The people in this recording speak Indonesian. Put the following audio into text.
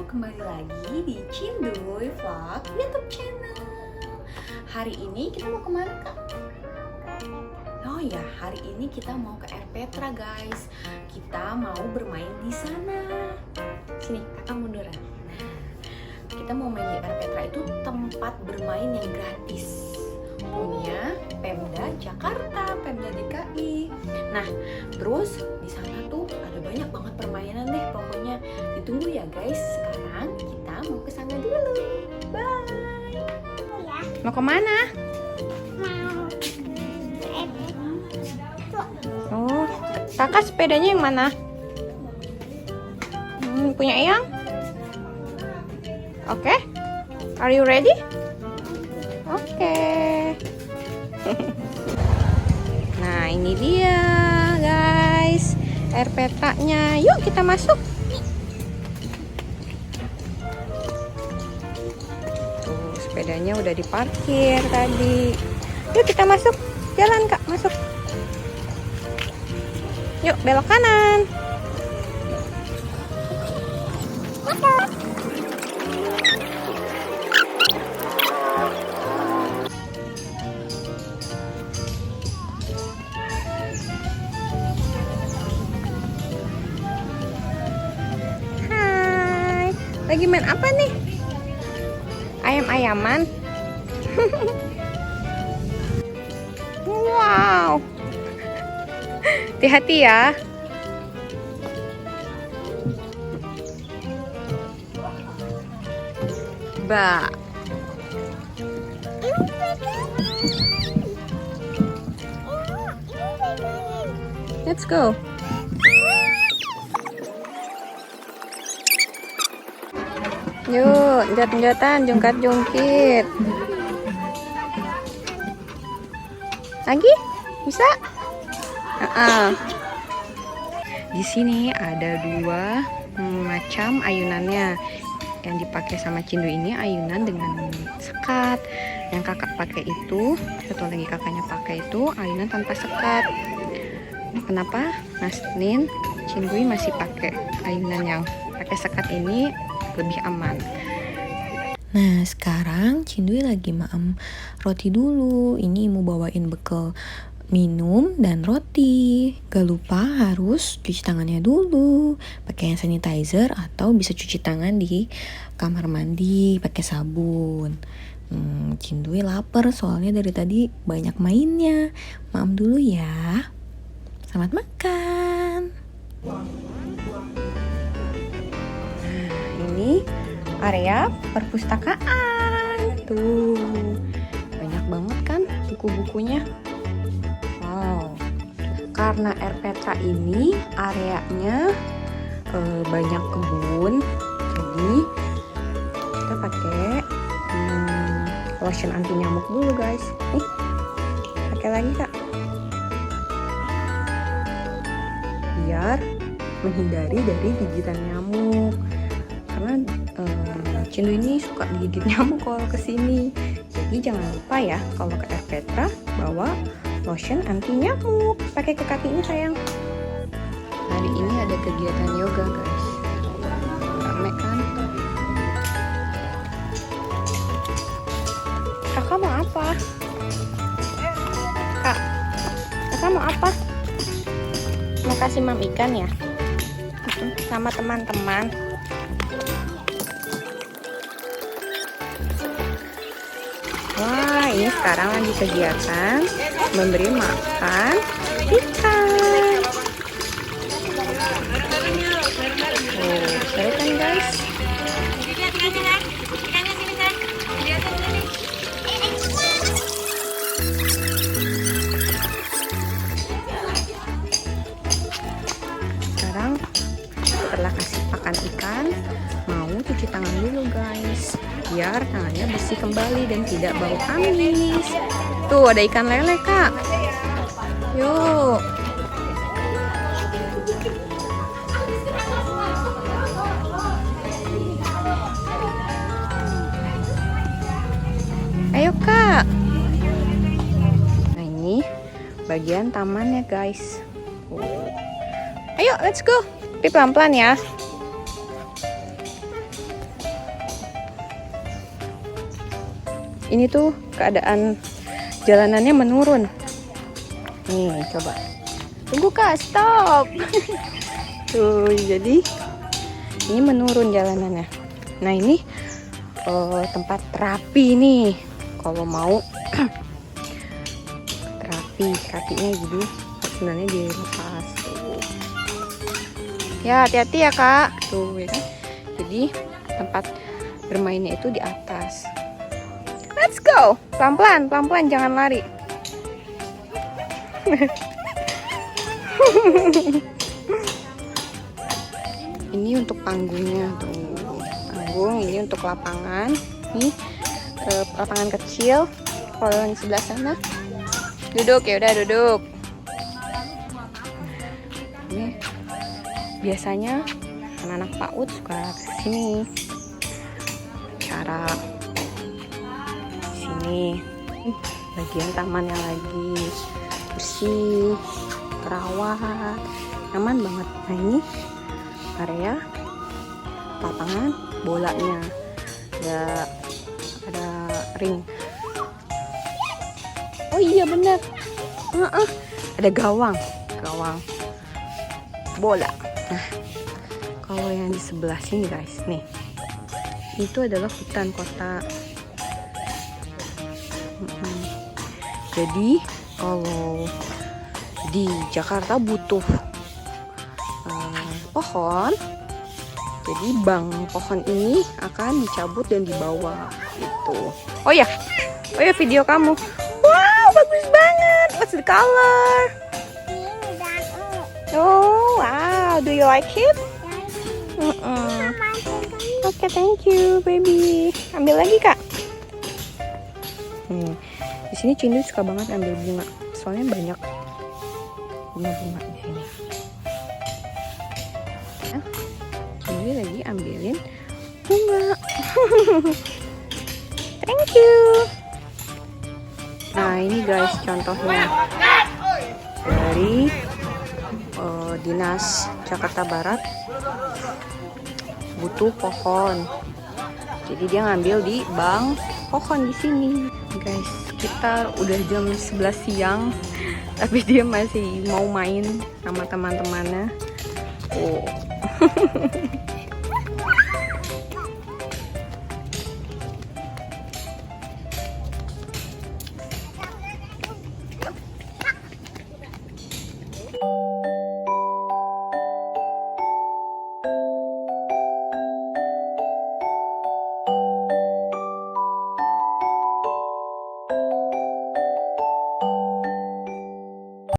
kembali lagi di Cinduy Vlog YouTube channel. Hari ini kita mau kemana, Kak? Oh ya, hari ini kita mau ke Air Petra, guys. Kita mau bermain di sana. Sini, Kakak munduran. Nah, kita mau main di Air Petra, itu tempat bermain yang gratis. Punya Pemda Jakarta, Pemda DKI. Nah, terus di sana tuh ada banyak banget permainan deh pokoknya. Ditunggu ya guys. Sekarang kita mau ke sana dulu. Bye. Mau kemana? Oh, kakak sepedanya yang mana? Punya Eyang? Oke. Are you ready? Oke. Nah, ini dia guys, Air Petranya. Yuk kita masuk. Tuh, sepedanya udah diparkir tadi. Yuk kita masuk. Jalan Kak, masuk. Yuk belok kanan. Lagi main apa nih? Ayam-ayaman? Wow. Hati-hati ya. Ba. Let's go. Yuk, jat-jatan, jungkat-jungkit. Lagi? Bisa? Di sini ada dua macam ayunannya. Yang dipakai sama Cinduy ini ayunan dengan sekat. Yang kakak pakai itu, satu lagi kakaknya pakai itu ayunan tanpa sekat. Kenapa Mas Nin, Cinduy masih pakai ayunan yang pakai sekat ini? Lebih aman. Nah, sekarang Cinduy lagi maem roti dulu. Ini mau bawain bekal minum dan roti. Gak lupa harus cuci tangannya dulu, pakai hand sanitizer atau bisa cuci tangan di kamar mandi pakai sabun. Cinduy lapar soalnya dari tadi banyak mainnya. Maem dulu ya. Selamat makan. Ini area perpustakaan. Tuh, banyak banget kan buku-bukunya. Wow, karena Air Petra ini areanya banyak kebun, jadi kita pakai lotion anti nyamuk dulu guys. Nih, pakai lagi Kak, biar menghindari dari gigitan nyamuk. Karena Cinduy ini suka digigit nyamuk kalau kesini. Jadi jangan lupa ya kalau ke Air Petra bawa lotion anti nyamuk. Pakai ke kakinya sayang. Hari ini ada kegiatan yoga guys. Rame kan? Kakak mau apa? Kakak mau apa? Mau kasih mam ikan ya? Sama teman-teman. Wah, ini sekarang lagi kegiatan memberi makan ikan. Oh, seru kan guys? Sekarang setelah kasih pakan ikan, mau cuci tangan dulu guys, biar tangannya bersih kembali dan tidak bau amis. Tuh ada ikan lele Kak. Yuk. Ayo Kak. Nah ini bagian tamannya guys. Ayo let's go. Tapi pelan-pelan ya. ini tuh keadaan jalanannya menurun. Nih, coba. Tunggu Kak, stop. Tuh, jadi ini menurun jalanannya. Nah, ini tempat terapi nih. Kalau mau terapinya gitu sebenarnya dilepas tuh. Ya, hati-hati ya Kak. Tuh, ya kan? Jadi tempat bermainnya itu di atas. Let's go. Pelan-pelan, jangan lari. Ini untuk panggungnya tuh. Panggung ini untuk lapangan. Nih, lapangan kecil. Kalau yang sebelah sana duduk, ya udah duduk. Ini biasanya anak-anak PAUD suka kesini. Cara sini bagian tamannya lagi bersih, terawat, nyaman banget. Nah, ini area lapangan bolanya, ada ring. Oh iya bener, ada gawang bola. Nah, kalau yang di sebelah sini guys, nih itu adalah hutan kota. Jadi kalau di Jakarta butuh pohon, jadi bang pohon ini akan dicabut dan dibawa gitu. Oh ya video kamu. Wow, bagus banget. What's the color? Oh wow, do you like it? Oke, thank you baby. Ambil lagi Kak. Di sini Cindu suka banget ambil bunga, soalnya banyak bunga-bunga di sini. Nah, Cindu lagi ambilin bunga. Thank you. Nah, ini guys contohnya dari Dinas Jakarta Barat butuh pohon. Jadi dia ngambil di bank pohon di sini. Guys, kita udah jam 11 siang tapi dia masih mau main sama teman-temannya. Oh.